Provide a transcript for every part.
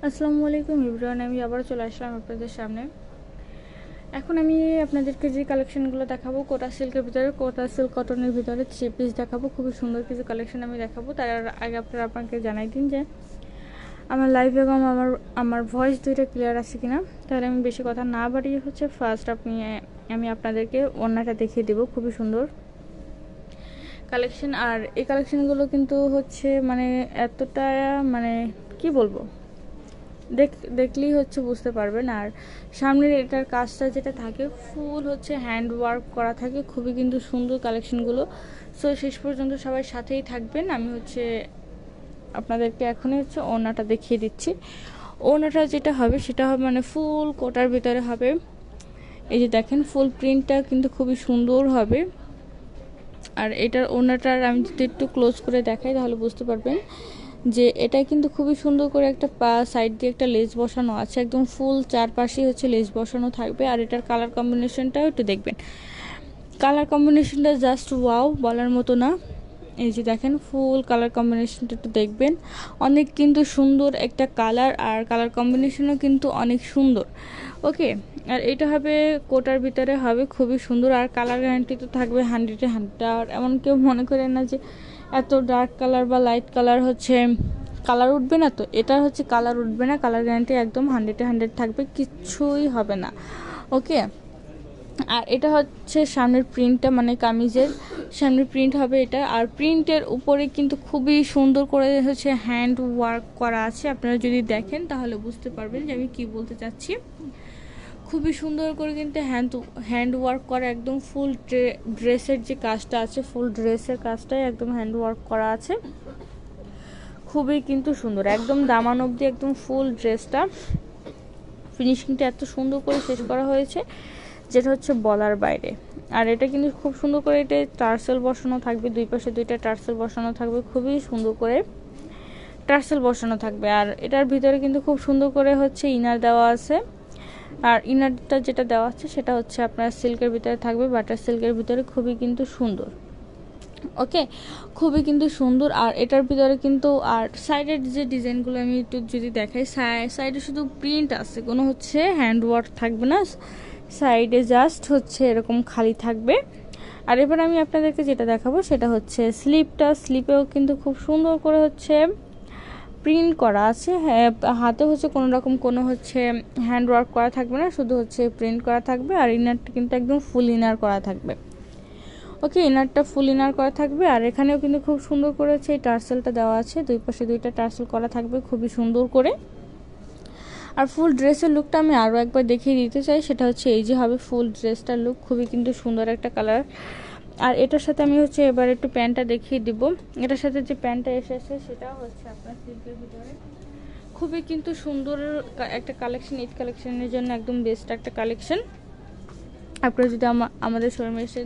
আসসালামু আলাইকুম এভরিওয়ান, আমি আবার চলে আসলাম আপনাদের সামনে। এখন আমি আপনাদেরকে যে কালেকশনগুলো দেখাবো, কোটা সিল্কের ভিতরে, কোটা সিল্ক কটনের ভিতরে 3 পিস দেখাবো। খুবই সুন্দর কিছু কালেকশন আমি দেখাবো। তার আগে আপনাকে জানাই দিন যে আমার লাইভ এবং আমার ভয়েস দুইটা ক্লিয়ার আছে কিনা। তাহলে আমি বেশি কথা না বাড়িয়ে ফার্স্ট আমি আপনাদেরকে ওড়নাটা দেখিয়ে দেবো। খুবই সুন্দর কালেকশন। আর এই কালেকশনগুলো কিন্তু মানে এতটা মানে কি বলবো, দেখলেই বুঝতে পারবেন। আর সামনের এটার কাজটা যেটা থাকে ফুল হ্যান্ড ওয়ার্ক করা থাকে, খুবই কিন্তু সুন্দর কালেকশনগুলো। সো শেষ পর্যন্ত সবাই সাথেই থাকবেন। আমি আপনাদেরকে এখনই ওড়নাটা দেখিয়ে দিচ্ছি। ওড়নাটা যেটা হবে সেটা হবে মানে ফুল কোটার ভিতরে হবে। এই যে দেখেন ফুল প্রিন্টটা কিন্তু খুবই সুন্দর হবে। আর এটার ওড়নাটার আমি যদি একটু ক্লোজ করে দেখাই তাহলে বুঝতে পারবেন যে এটা কিন্তু খুবই সুন্দর করে একটা সাইড দিয়ে একটা লেস বসানো আছে, একদম ফুল চারপাশে লেস বসানো থাকবে। আর এটার কালার কম্বিনেশনটাও একটু দেখবেন, কালার কম্বিনেশনটা জাস্ট ওয়াও, বলার মতো না। এই যে দেখেন ফুল কালার কম্বিনেশনটা একটু দেখবেন, অনেক কিন্তু সুন্দর একটা কালার। আর কালার কম্বিনেশনও কিন্তু অনেক সুন্দর। ওকে, আর এটা হবে কোটার ভিতরে হবে, খুবই সুন্দর। আর কালার গ্যারান্টি তো থাকবে 100-100। আর এমন কেউ মনে করে না যে এত ডার্ক কালার বা লাইট কালার কালার উঠবে না, তো এটা কালার উঠবে না। কালার গ্যারান্টি একদম 100-100 থাকবে, কিচ্ছুই হবে না। ওকে, আর এটা সামনের প্রিন্টটা, মানে কামিজের সামনের প্রিন্ট হবে এটা। আর প্রিন্টের উপরে কিন্তু খুবই সুন্দর করে হ্যান্ড ওয়ার্ক করা আছে। আপনারা যদি দেখেন তাহলে বুঝতে পারবেন যে আমি কি বলতে চাচ্ছি। খুবই সুন্দর করে কিন্তু হ্যান্ড ওয়ার্ক করা, একদম ফুল ড্রেসের যে কাজটা আছে, ফুল ড্রেসের কাজটাই একদম হ্যান্ড ওয়ার্ক করা আছে। খুবই কিন্তু সুন্দর, একদম দামান অবধি একদম ফুল ড্রেসটা ফিনিশিংটা এত সুন্দর করে শেষ করা হয়েছে যেটা বলার বাইরে। আর এটা কিন্তু খুব সুন্দর করে এটা টার্সেল বসানো থাকবে, দুই পাশে দুইটা টার্সেল বসানো থাকবে, খুবই সুন্দর করে টার্সেল বসানো থাকবে। আর এটার ভিতরে কিন্তু খুব সুন্দর করে ইনার দেওয়া আছে। আর ইনারটা যেটা দেওয়া আছে সেটা আপনার সিল্কের ভিতরে থাকবে, বাটার সিল্কের ভিতরে, খুবই কিন্তু সুন্দর। ওকে, খুবই কিন্তু সুন্দর। আর এটার ভিতরে কিন্তু আর সাইডের যে ডিজাইনগুলো আমি একটু যদি দেখাই, সাইডে শুধু প্রিন্ট আছে, কোনো হ্যান্ড ওয়ার্ক থাকবে না, সাইডে জাস্ট এরকম খালি থাকবে। আর এবার আমি আপনাদেরকে যেটা দেখাবো সেটা স্লিপেও কিন্তু খুব সুন্দর করে প্রিন্ট করা আছে। হাতে কোনো রকম কোনো হ্যান্ড ওয়ার্ক করা থাকবে না, শুধু প্রিন্ট করা থাকবে। আর ইনারটা কিন্তু একদম ফুল ইনার করা থাকবে। ওকে, ইনারটা ফুল ইনার করা থাকবে। আর এখানেও কিন্তু খুব সুন্দর করে এই টার্সেলটা দেওয়া আছে, দুই পাশে দুইটা টার্সেল করা থাকবে, খুবই সুন্দর করে। আর ফুল ড্রেসের লুকটা আমি আরও একবার দেখিয়ে দিতে চাই, সেটা এই যে হবে ফুল ড্রেসটার লুক, খুবই কিন্তু সুন্দর একটা কালার। আর এটার সাথে আমি এবার একটু প্যান্টটা দেখিয়ে দিব। এটার সাথে যে প্যান্টটা এসেছে সেটা আপনার সিল্কের ভিতরে, খুবই কিন্তু সুন্দর একটা কালেকশন। ঈদ কালেকশনের জন্য একদম বেস্ট একটা কালেকশন। আপনারা যদি আমাদের শোরুমে এসে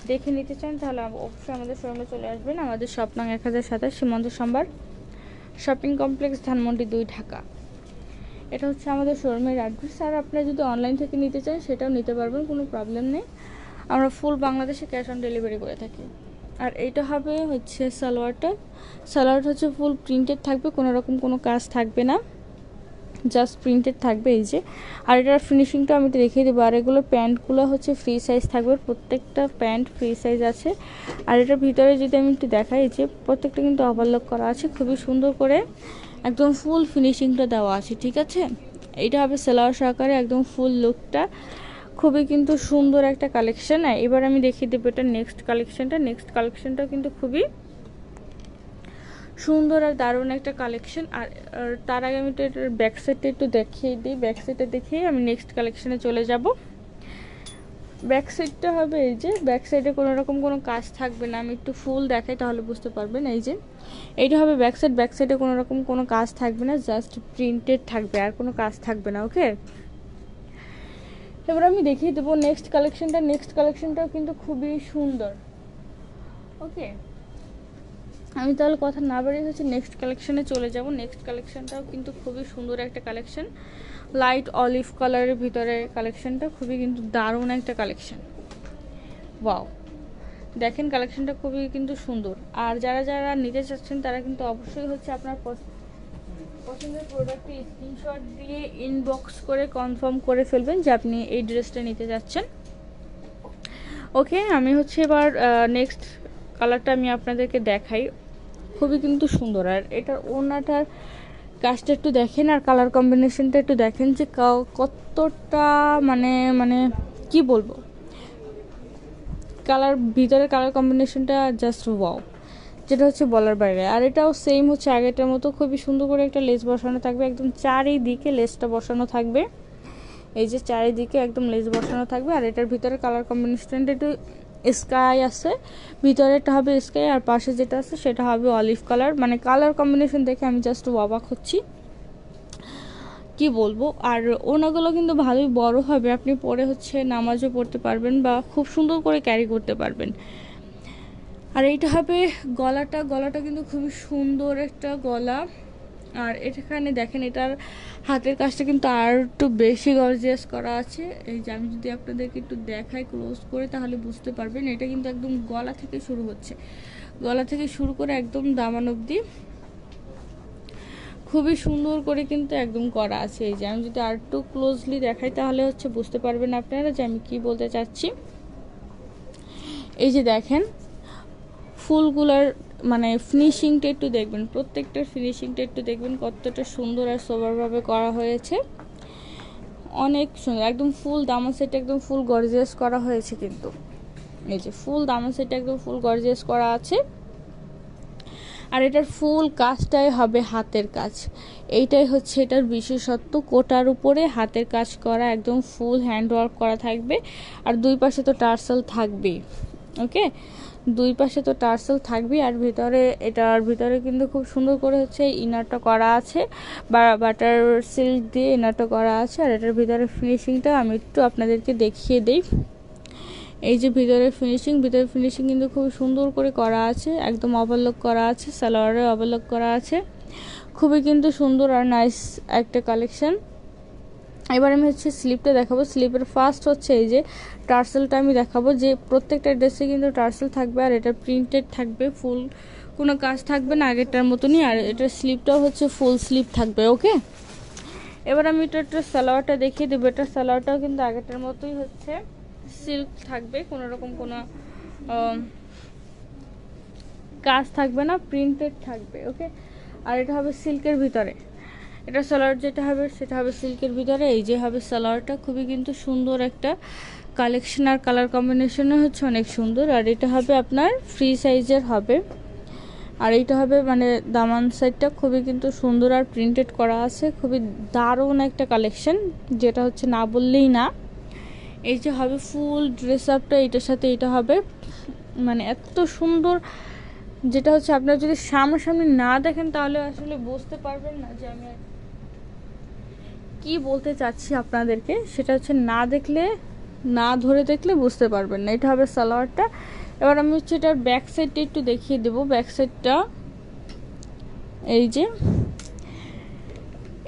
দেখে নিতে চান তাহলে অবশ্যই আমাদের শোরুমে চলে আসবেন। আমাদের শপ নং 1027 সীমান্ত সম্ভার শপিং কমপ্লেক্স, ধানমন্ডি 2, ঢাকা। এটা আমাদের শোরুমের অ্যাড্রেস। আর আপনারা যদি অনলাইন থেকে নিতে চান সেটাও নিতে পারবেন, কোনো প্রবলেম নেই। আমরা ফুল বাংলাদেশে ক্যাশ অন ডেলিভারি করে থাকি। আর এইটা হবে সালোয়ারটা ফুল প্রিন্টেড থাকবে, কোনো রকম কোনো কাজ থাকবে না, জাস্ট প্রিন্টেড থাকবে এই যে। আর এটার ফিনিশিংটা আমি দেখিয়ে দেবো। আর এগুলো প্যান্টগুলো ফ্রি সাইজ থাকবে, প্রত্যেকটা প্যান্ট ফ্রি সাইজ আছে। আর এটার ভিতরে যদি আমি একটু দেখাই, যে প্রত্যেকটা কিন্তু ওভারলক করা আছে, খুবই সুন্দর করে একদম ফুল ফিনিশিংটা দেওয়া আছে, ঠিক আছে। এইটা হবে সেলার সহকারে একদম ফুল লুকটা, খুবই কিন্তু সুন্দর একটা কালেকশন। এবার আমি দেখিয়ে দেবো এটা নেক্সট কালেকশনটা কিন্তু খুবই সুন্দর আর দারুণ একটা কালেকশন। আর তার আগে আমি এটার ব্যাক সাইডটা একটু দেখিয়ে দিই। ব্যাক সাইডটা দেখিয়ে আমি নেক্সট কালেকশনে চলে যাব। ব্যাক সাইডটা হবে এই যে, ব্যাক সাইডে কোনো রকম কোনো কাজ থাকবে না। আমি একটু ফুল দেখাই তাহলে বুঝতে পারবেন। এই যে এইটা হবে ব্যাক সাইড, ব্যাক সাইডে কোনো রকম কোনো কাজ থাকবে না, জাস্ট প্রিন্টেড থাকবে, আর কোনো কাজ থাকবে না। ওকে, এবার আমি দেখিয়ে দেবো নেক্সট কালেকশনটা। নেক্সট কালেকশনটাও কিন্তু খুবই সুন্দর। ওকে, আমি তাহলে কথা না বাড়িয়ে হচ্ছে নেক্সট কালেকশনে চলে যাব। নেক্সট কালেকশনটাও কিন্তু খুবই সুন্দর একটা কালেকশন, লাইট অলিভ কালারের ভিতরে কালেকশনটা খুবই কিন্তু দারুণ একটা কালেকশন। ওয়াও, দেখেন কালেকশনটা খুবই কিন্তু সুন্দর। আর যারা যারা নিতে চাচ্ছেন তারা কিন্তু অবশ্যই হচ্ছে আপনার পছন্দের প্রোডাক্টটি স্ক্রিনশট দিয়ে ইনবক্স করে কনফার্ম করে ফেলবেন যে আপনি এই ড্রেসটা নিতে যাচ্ছেন। ওকে, আমি হচ্ছে এবার নেক্সট কালারটা আমি আপনাদেরকে দেখাই, খুবই কিন্তু সুন্দর। আর এটার ওড়নাটার কাজটা একটু দেখেন, আর কালার কম্বিনেশনটা একটু দেখেন যে কতটা মানে মানে কি বলবো, কালার ভিতরের কালার কম্বিনেশনটা জাস্ট ওয়াও, যেটা হচ্ছে বলার বাইরে। আর এটাও সেম হচ্ছে আগেরটার মতো, খুবই সুন্দর করে একটা লেস বসানো থাকবে, একদম চারিদিকে লেসটা বসানো থাকবে। এই যে চারিদিকে একদম লেস বসানো থাকবে। আর এটার ভিতরে কালার কম্বিনেশনটা একটু স্কাই আছে, ভিতরেটা হবে স্কাই, আর পাশে যেটা আছে সেটা হবে অলিভ কালার। মানে কালার কম্বিনেশন দেখে আমি জাস্ট অবাক হচ্ছি, কি বলবো। আর ওনাগুলো কিন্তু ভালোই বড় হবে, আপনি পরে হচ্ছে নামাজও পড়তে পারবেন বা খুব সুন্দর করে ক্যারি করতে পারবেন। আর এইটা হবে গলাটা, গলাটা কিন্তু খুবই সুন্দর একটা গলা। আর এখানে দেখেন এটার হাতের কাজটা কিন্তু আর একটু বেশি গর্জিয়াস করা আছে। এই যে আমি যদি আপনাদেরকে একটু দেখাই ক্লোজ করে তাহলে বুঝতে পারবেন, এটা কিন্তু একদম গলা থেকে শুরু হচ্ছে, গলা থেকে শুরু করে একদম দামান অবধি খুবই সুন্দর করে কিন্তু একদম করা আছে। এই যে আমি যদি আর একটু ক্লোজলি দেখাই তাহলে হচ্ছে বুঝতে পারবেন আপনারা যে আমি কি বলতে চাচ্ছি। এই যে দেখেন ফুলগুলার মানে ফিনিশিংটা একটু দেখবেন, প্রত্যেকটার ফিনিশিংটা একটু দেখবেন কতটা সুন্দর আর সোবারভাবে করা হয়েছে, অনেক সুন্দর। একদম ফুল দামান সেট একদম ফুল গর্জিয়াস করা হয়েছে কিন্তু। এই যে ফুল দামান সেট একদম ফুল গর্জিয়াস করা আছে। আর এটার ফুল কাজটাই হবে হাতের কাজ, এইটাই হচ্ছে এটার বিশেষত্ব। কোটার উপরে হাতের কাজ করা, একদম ফুল হ্যান্ড ওয়ার্ক করা থাকবে। আর দুই পাশে তো টার্সেল থাকবেই। ওকে, দুই পাশে তো টার্সেল থাকবে। আর ভিতরে এটার ভিতরে কিন্তু খুব সুন্দর করে হচ্ছে ইনারটা করা আছে, বা বাটার সিল্ক দিয়ে ইনারটা করা আছে। আর এটার ভিতরে ফিনিশিংটা আমি একটু আপনাদেরকে দেখিয়ে দিই। এই যে ভিতরের ফিনিশিং কিন্তু খুব সুন্দর করে করা আছে, একদম ওভারলক করা আছে, সালোয়ারে ওভারলক করা আছে, খুবই কিন্তু সুন্দর আর নাইস একটা কালেকশন। এবার আমি হচ্ছে স্লিপটা দেখাবো। স্লিপের ফার্স্ট হচ্ছে এই যে টার্সেলটা আমি দেখাবো, যে প্রত্যেকটা ড্রেসে কিন্তু টার্সেল থাকবে। আর এটা প্রিন্টেড থাকবে, ফুল কোনো কাজ থাকবে না আগেরটার মতনই। আর এটার স্লিপটাও হচ্ছে ফুল স্লিপ থাকবে। ওকে, এবার আমি এটা সালোয়ারটা দেখিয়ে দেবো। এটার সালোয়ারটাও কিন্তু আগেরটার মতোই হচ্ছে সিল্ক থাকবে, কোনো রকম কোনো কাজ থাকবে না, প্রিন্টেড থাকবে। ওকে, আর এটা হবে সিল্কের ভিতরে। এটা সালোয়ার যেটা হবে সেটা হবে সিল্কের ভিতরে। এই যে হবে সালোয়ারটা, খুবই কিন্তু সুন্দর একটা কালেকশন, আর কালার কম্বিনেশনও হচ্ছে অনেক সুন্দর। আর এটা হবে আপনার ফ্রি সাইজের হবে। আর এইটা হবে মানে দামান সাইডটা খুবই কিন্তু সুন্দর আর প্রিন্টেড করা আছে, খুবই দারুণ একটা কালেকশন, যেটা হচ্ছে না বললেই না। এই যে হবে ফুল ড্রেস আপটা, এটার সাথে এটা হবে মানে এত সুন্দর, যেটা হচ্ছে আপনারা যদি সামনাসামনি না দেখেন তাহলে আসলে বুঝতে পারবেন না যে আমি কি বলতে চাচ্ছি আপনাদেরকে। সেটা হচ্ছে না দেখলে, না ধরে দেখলে বুঝতে পারবেন না। এটা হবে সালোয়ারটা। এবার আমি হচ্ছে এটার ব্যাক সাইডটা একটু দেখিয়ে দেবো। ব্যাক সাইডটা এই যে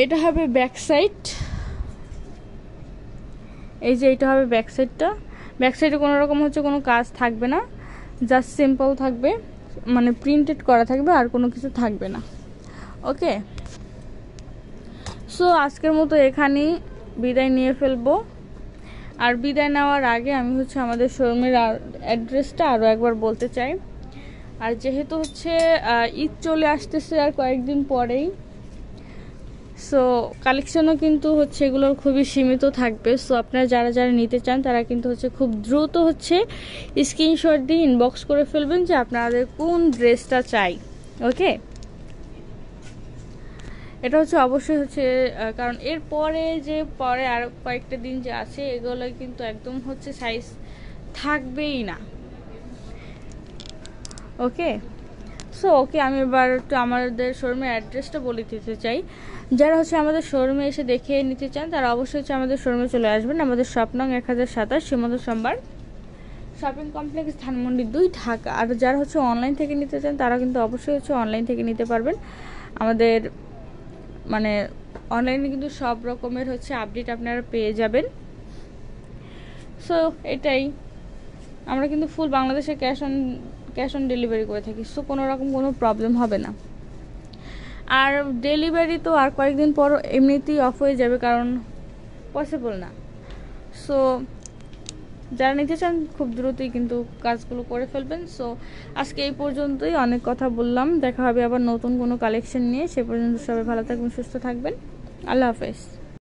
এটা হবে ব্যাক সাইড। এই যে এটা হবে ব্যাক সাইডটা। ব্যাক সাইডে কোনো রকম হচ্ছে কোনো কাজ থাকবে না, জাস্ট সিম্পল থাকবে, মানে প্রিন্টেড করা থাকবে, আর কোনো কিছু থাকবে না। ওকে, সো আজকের মতো এখানেই বিদায় নিয়ে ফেলবো। আর বিদায় নেওয়ার আগে আমি হচ্ছে আমাদের শোরুমের অ্যাড্রেসটা আরও একবার বলতে চাই। আর যেহেতু হচ্ছে ঈদ চলে আসতেছে আর কয়েকদিন পরেই, সো কালেকশনও কিন্তু হচ্ছে এগুলোর খুবই সীমিত থাকবে। সো আপনারা যারা যারা নিতে চান তারা কিন্তু হচ্ছে খুব দ্রুত হচ্ছে স্ক্রিনশট দিয়ে ইনবক্স করে ফেলবেন যে আপনাদের কোন ড্রেসটা চাই। ওকে, এটা হচ্ছে অবশ্যই হচ্ছে কারণ এর পরে যে পরে আর কয়েকটা দিন যে আছে এগুলো কিন্তু একদম হচ্ছে সাইজ থাকবেই না। ওকে, সো ওকে, আমি এবার একটু আমাদের শোরুমের অ্যাড্রেসটা বলে দিতে চাই। যারা হচ্ছে আমাদের শোরুমে এসে দেখে নিতে চান তারা অবশ্যই হচ্ছে আমাদের শোরুমে চলে আসবেন। আমাদের শপ নং 1027 সীমান্ত সম্ভার, শপিং কমপ্লেক্স, ধানমন্ডি 2, ঢাকা। আর যারা হচ্ছে অনলাইন থেকে নিতে চান তারা কিন্তু অবশ্যই হচ্ছে অনলাইন থেকে নিতে পারবেন। আমাদের মানে অনলাইনে কিন্তু সব রকমের হচ্ছে আপডেট আপনারা পেয়ে যাবেন। সো এটাই, আমরা কিন্তু ফুল বাংলাদেশে ক্যাশ অন ডেলিভারি করে থাকি, সো কোনো রকম কোনো প্রবলেম হবে না। আর ডেলিভারি তো আর কয়েকদিন পর এমনিতেই অফ হয়ে যাবে, কারণ পসিবল না। সো যারা নিতে চান খুব দ্রুতই কিন্তু কাজগুলো করে ফেলবেন। সো আজকে এই পর্যন্তই, অনেক কথা বললাম। দেখা হবে আবার নতুন কোনো কালেকশন নিয়ে। সে পর্যন্ত সবাই ভালো থাকবেন, সুস্থ থাকবেন। আল্লাহ হাফেজ।